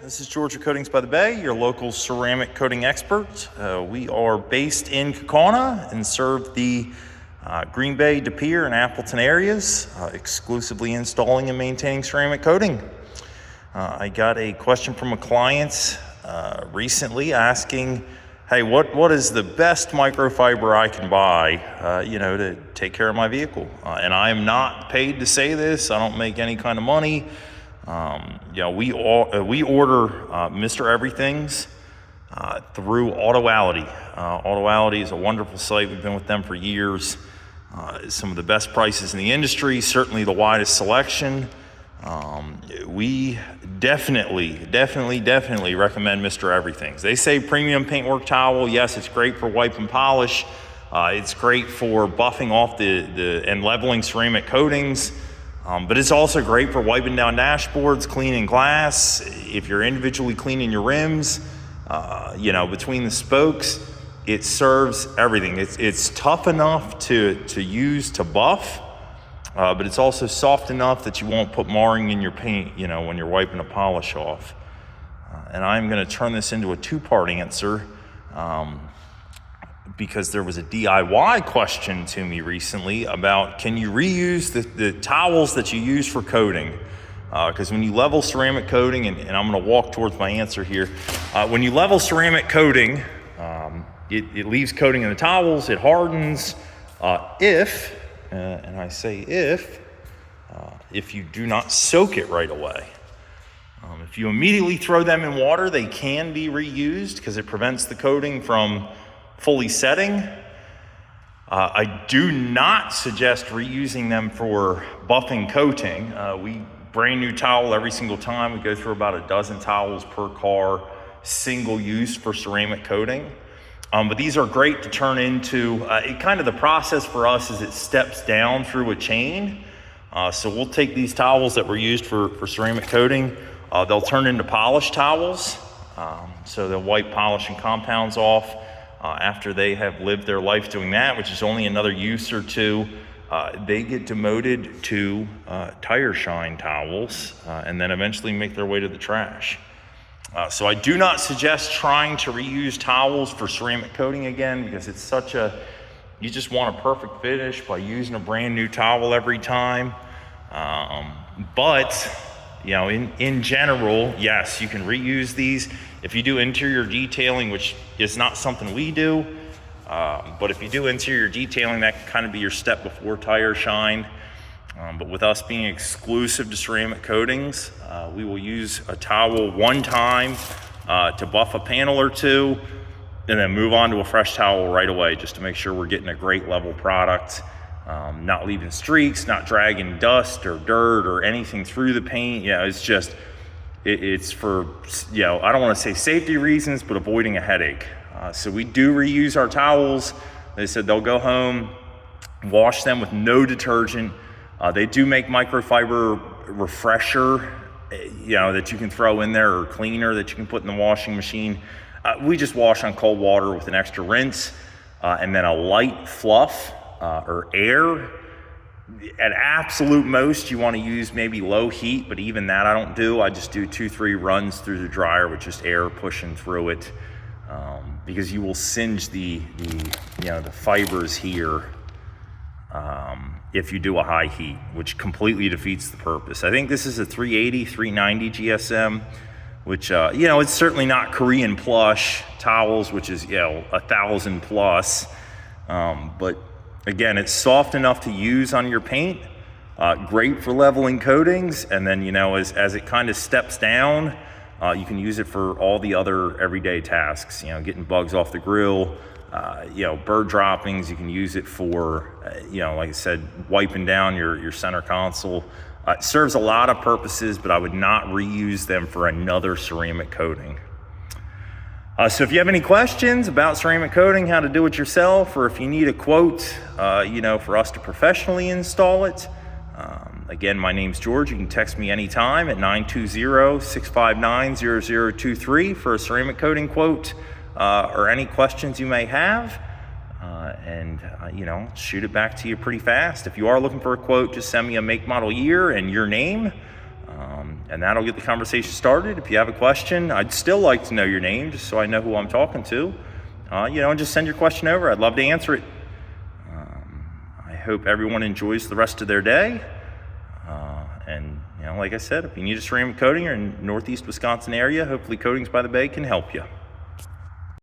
This is Georgia Coatings by the Bay, your local ceramic coating expert. We are based in Kaukauna and serve the Green Bay, De Pere, and Appleton areas, exclusively installing and maintaining ceramic coating. I got a question from a client recently asking, hey, what is the best microfiber I can buy, to take care of my vehicle? And I am not paid to say this. I don't make any kind of money. We order Mr. Everything's through AutoAlity. AutoAlity is a wonderful site. We've been with them for years. Some of the best prices in the industry, certainly the widest selection. We definitely recommend Mr. Everything's. They say premium paintwork towel. Yes, it's great for wipe and polish. It's great for buffing off and leveling ceramic coatings. But it's also great for wiping down dashboards, cleaning glass. If you're individually cleaning your rims, between the spokes, it serves everything. It's tough enough to use to buff, but it's also soft enough that you won't put marring in your paint, when you're wiping the polish off. And I'm gonna turn this into a two-part answer because there was a DIY question to me recently about, can you reuse the towels that you use for coating? Because when you level ceramic coating, and I'm gonna walk towards my answer here, when you level ceramic coating, it leaves coating in the towels, it hardens, and I say if you do not soak it right away. If you immediately throw them in water, they can be reused because it prevents the coating from fully setting. I do not suggest reusing them for buffing coating. We brand new towel every single time. We go through about a dozen towels per car, single use for ceramic coating. But these are great to turn into, the process for us is it steps down through a chain. So we'll take these towels that were used for ceramic coating, they'll turn into polish towels. So they'll wipe polish and compounds off. After they have lived their life doing that, which is only another use or two, they get demoted to tire shine towels and then eventually make their way to the trash. So I do not suggest trying to reuse towels for ceramic coating again, because it's you just want a perfect finish by using a brand new towel every time. But in general, yes, you can reuse these. If you do interior detailing, which is not something we do, but if you do interior detailing, that can kind of be your step before tire shine. But with us being exclusive to ceramic coatings, we will use a towel one time to buff a panel or two, and then move on to a fresh towel right away, just to make sure we're getting a great level product, not leaving streaks, not dragging dust or dirt or anything through the paint. It's for, I don't want to say safety reasons, but avoiding a headache. So we do reuse our towels. They said they'll go home, wash them with no detergent. They do make microfiber refresher, that you can throw in there, or cleaner that you can put in the washing machine. We just wash on cold water with an extra rinse, and then a light fluff or air. At absolute most, you want to use maybe low heat, but even that I don't do. I just do 2-3 runs through the dryer with just air pushing through it, because you will singe the fibers here if you do a high heat, which completely defeats the purpose. I think this is a 380, 390 GSM, which it's certainly not Korean plush towels, which is 1,000 plus, but again, it's soft enough to use on your paint, great for leveling coatings, and then, as it kind of steps down, you can use it for all the other everyday tasks, getting bugs off the grill, bird droppings. You can use it for, like I said, wiping down your center console. It serves a lot of purposes, but I would not reuse them for another ceramic coating. So if you have any questions about ceramic coating, how to do it yourself, or if you need a quote, for us to professionally install it, again, my name's George. You can text me anytime at 920-659-0023 for a ceramic coating quote, or any questions you may have, and shoot it back to you pretty fast. If you are looking for a quote, just send me a make, model, year, and your name. and that'll get the conversation started. If you have a question, I'd still like to know your name just so I know who I'm talking to. And just send your question over. I'd love to answer it. I hope everyone enjoys the rest of their day. And like I said, if you need a ceramic coating or in Northeast Wisconsin area, hopefully Coatings by the Bay can help you.